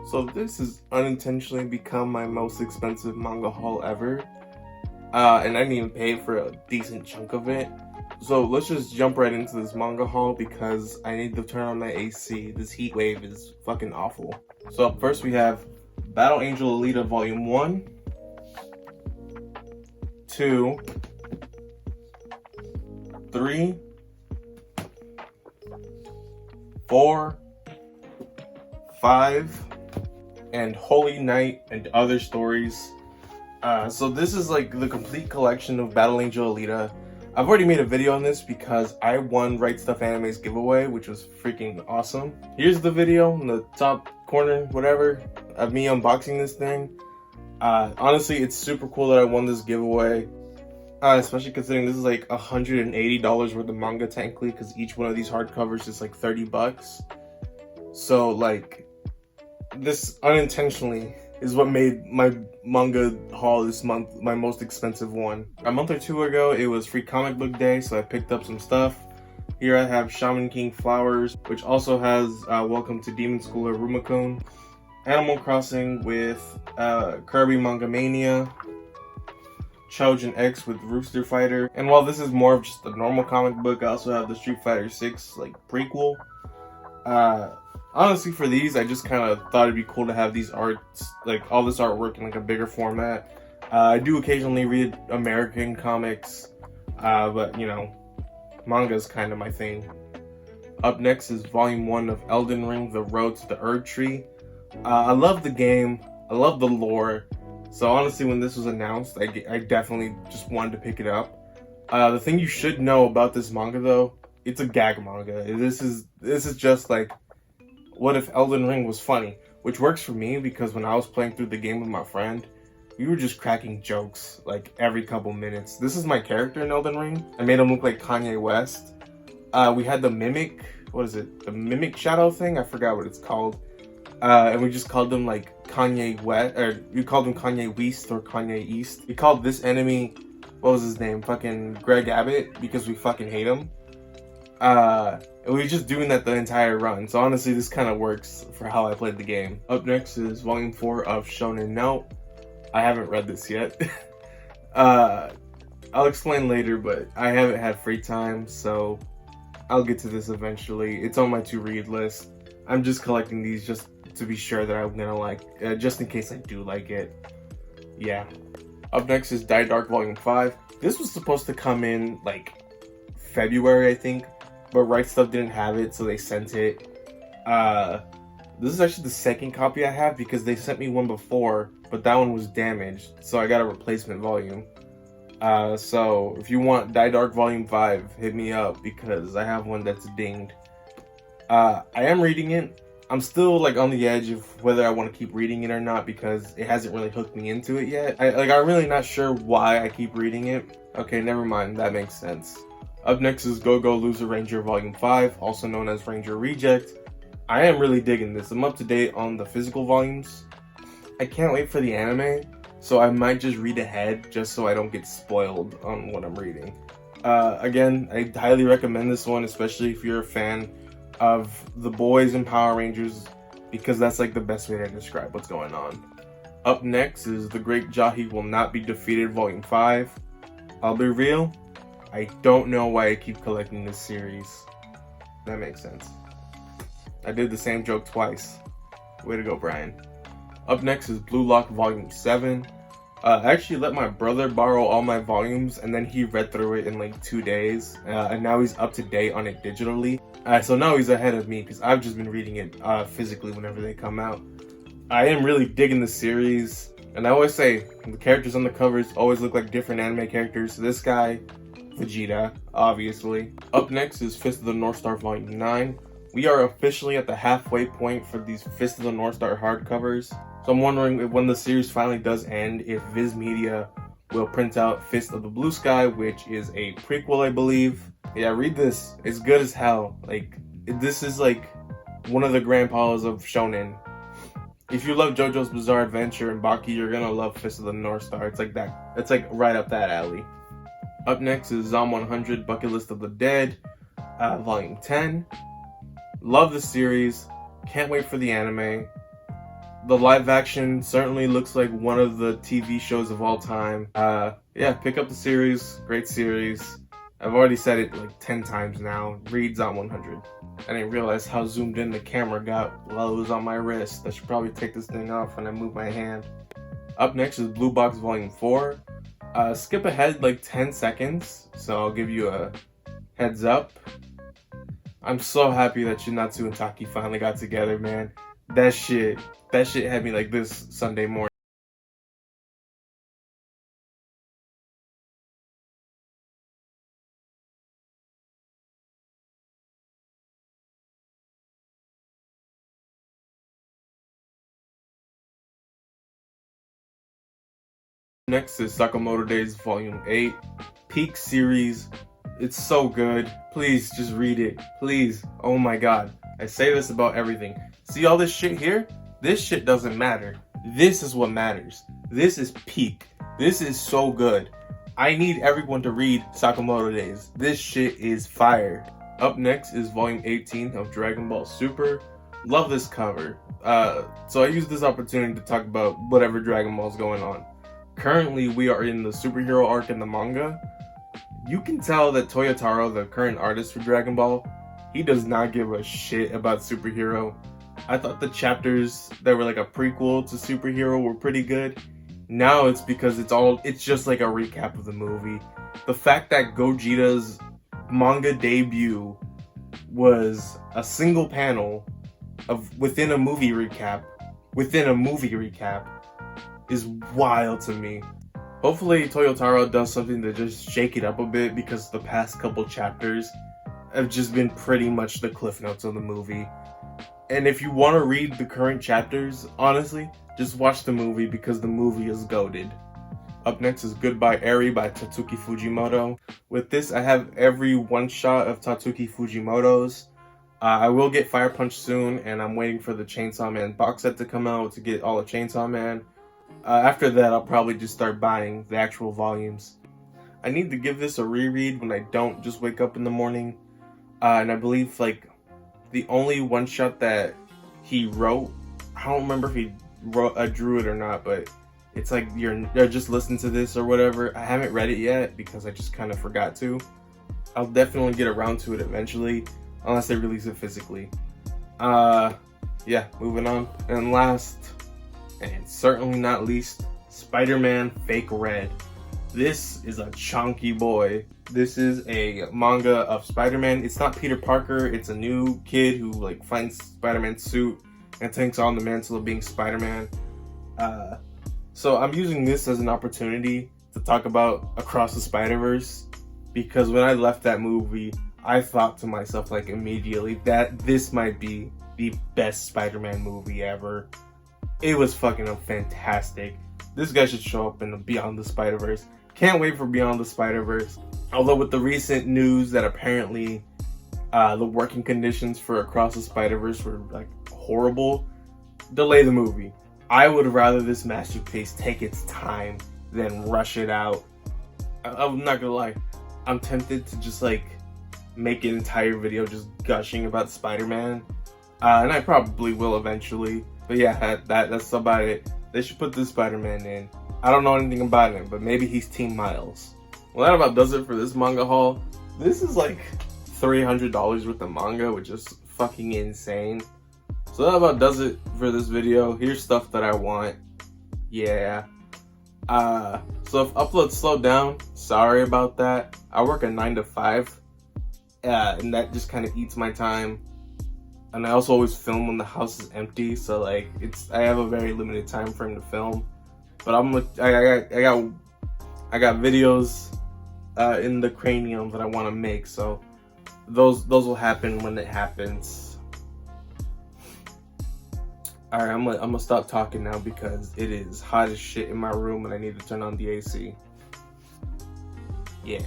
So this has unintentionally become my most expensive manga haul ever. And I didn't even pay for a decent chunk of it. So let's just jump right into this manga haul because I need to turn on my AC. This heat wave is fucking awful. So up first we have Battle Angel Alita Volume 1, 2, 3, 4, 5, and Holy Night and Other Stories. So this is like the complete collection of Battle Angel Alita. I've already made a video on this because I won Right Stuff Anime's giveaway, which was freaking awesome. Here's the video in the top corner, whatever, of me unboxing this thing. Honestly, it's super cool that I won this giveaway. Especially considering this is like $180 worth of manga technically, because each one of these hardcovers is like 30 bucks. So like, this unintentionally is what made my manga haul this month my most expensive one. A month or two ago, it was Free Comic Book Day, so I picked up some stuff. Here I have Shaman King Flowers, which also has Welcome to Demon School or Rumakun. Animal Crossing with Kirby Manga Mania. Chojin X with Rooster Fighter. And while this is more of just a normal comic book, I also have the Street Fighter 6 like prequel. Honestly, for these, I just kind of thought it'd be cool to have these arts, like all this artwork in like a bigger format. I do occasionally read American comics, but you know, manga is kind of my thing. Up next is Volume 1 of Elden Ring, The Road to the Erdtree. I love the game, I love the lore, so honestly when this was announced, I definitely just wanted to pick it up. The thing you should know about this manga though, it's a gag manga. This is just like, what if Elden Ring was funny? Which works for me because when I was playing through the game with my friend, we were just cracking jokes like every couple minutes. This is my character in Elden Ring. I made him look like Kanye West. We had the Mimic, what is it? The Mimic Shadow thing? I forgot what it's called. And we just called him like Kanye West, or we called him Kanye West or Kanye East. We called this enemy, what was his name? Fucking Greg Abbott, because we fucking hate him. We were just doing that the entire run, so honestly this kind of works for how I played the game. Up next is Volume 4 of Shonen Note. I haven't read this yet. I'll explain later, but I haven't had free time, so I'll get to this eventually. It's on my to-read list. I'm just collecting these just to be sure that I'm gonna like, just in case I do like it. Yeah. Up next is Dai Dark Volume 5. This was supposed to come in like February, I think, but Right Stuff didn't have it, so they sent it. This is actually the second copy I have because they sent me one before, but that one was damaged, so I got a replacement volume. So if you want Dai Dark Volume 5, hit me up because I have one that's dinged. I am reading it. I'm still like on the edge of whether I want to keep reading it or not because it hasn't really hooked me into it yet. I'm really not sure why I keep reading it. Okay, never mind, that makes sense. Up next is Go Go Loser Ranger Volume 5, also known as Ranger Reject. I am really digging this. I'm up to date on the physical volumes. I can't wait for the anime, so I might just read ahead just so I don't get spoiled on what I'm reading. Again, I highly recommend this one, especially if you're a fan of the boys and Power Rangers, because that's like the best way to describe what's going on. Up next is The Great Jahi Will Not Be Defeated Volume 5. I'll be real, I don't know why I keep collecting this series. That makes sense. I did the same joke twice. Way to go, Brian. Up next is Blue Lock Volume 7. I actually let my brother borrow all my volumes and then he read through it in like 2 days. And now he's up to date on it digitally. So now he's ahead of me because I've just been reading it physically whenever they come out. I am really digging the series. And I always say, the characters on the covers always look like different anime characters. So this guy, Vegeta, obviously. Up next is Fist of the North Star Volume 9. We are officially at the halfway point for these Fist of the North Star hardcovers. So I'm wondering if when the series finally does end, if Viz Media will print out Fist of the Blue Sky, which is a prequel, I believe. Yeah, read this. It's good as hell. Like, this is like one of the grandpas of Shonen. If you love JoJo's Bizarre Adventure and Baki, you're gonna love Fist of the North Star. It's like that. It's like right up that alley. Up next is Zom 100 Bucket List of the Dead, Volume 10. Love the series. Can't wait for the anime. The live action certainly looks like one of the TV shows of all time. Yeah, pick up the series. Great series. I've already said it like 10 times now. Reads on 100. I didn't realize how zoomed in the camera got while it was on my wrist. I should probably take this thing off when I move my hand. Up next is Blue Box Volume 4. Skip ahead like 10 seconds, so I'll give you a heads up. I'm so happy that Shinatsu and Taki finally got together, man. That shit had me like this Sunday morning. Next is Sakamoto Days Volume 8. Peak series. It's so good. Please, just read it. Please. Oh my god. I say this about everything. See all this shit here? This shit doesn't matter. This is what matters. This is peak. This is so good. I need everyone to read Sakamoto Days. This shit is fire. Up next is Volume 18 of Dragon Ball Super. Love this cover. So I use this opportunity to talk about whatever Dragon Ball's going on. Currently, we are in the superhero arc in the manga. You can tell that Toyotaro, the current artist for Dragon Ball, he does not give a shit about superhero. I thought the chapters that were like a prequel to superhero were pretty good. Now it's because it's just like a recap of the movie. The fact that Gogeta's manga debut was a single panel within a movie recap is wild to me. Hopefully Toyotaro does something to just shake it up a bit, because the past couple chapters have just been pretty much the cliff notes of the movie. And if you want to read the current chapters, honestly, just watch the movie, because the movie is goated. Up next is Goodbye Arie by Tatsuki Fujimoto. With this, I have every one-shot of Tatsuki Fujimoto's. I will get Fire Punch soon, and I'm waiting for the Chainsaw Man box set to come out to get all of Chainsaw Man. After that, I'll probably just start buying the actual volumes. I need to give this a reread when I don't just wake up in the morning. And I believe like the only one shot that he wrote, I don't remember if he drew it or not, but it's like you're just listening to this or whatever. I haven't read it yet because I just kind of forgot to. I'll definitely get around to it eventually, unless they release it physically. Yeah, moving on. And last, and certainly not least, Spiderman Fake Red. This is a chunky boy. This is a manga of Spider-Man. It's not Peter Parker, it's a new kid who like finds Spider-Man's suit and takes on the mantle of being Spider-Man. So I'm using this as an opportunity to talk about Across the Spider-Verse, because when I left that movie, I thought to myself like immediately that this might be the best Spider-Man movie ever. It was fucking fantastic. This guy should show up in the Beyond the Spider-Verse. Can't wait for Beyond the Spider-Verse. Although with the recent news that apparently the working conditions for Across the Spider-Verse were like horrible, delay the movie. I would rather this masterpiece take its time than rush it out. I'm not gonna lie. I'm tempted to just like make an entire video just gushing about Spider-Man. And I probably will eventually. But yeah, that's about it. They should put this Spider-Man in. I don't know anything about him, but maybe he's Team Miles. Well, that about does it for this manga haul. This is like $300 worth of manga, which is fucking insane. So that about does it for this video. Here's stuff that I want. Yeah. So if uploads slow down, sorry about that. I work a 9 to 5. And that just kind of eats my time. And I also always film when the house is empty, so like I have a very limited time frame to film. But I got videos in the cranium that I want to make, so those will happen when it happens. All right, I'm gonna stop talking now because it is hot as shit in my room and I need to turn on the AC. Yeah.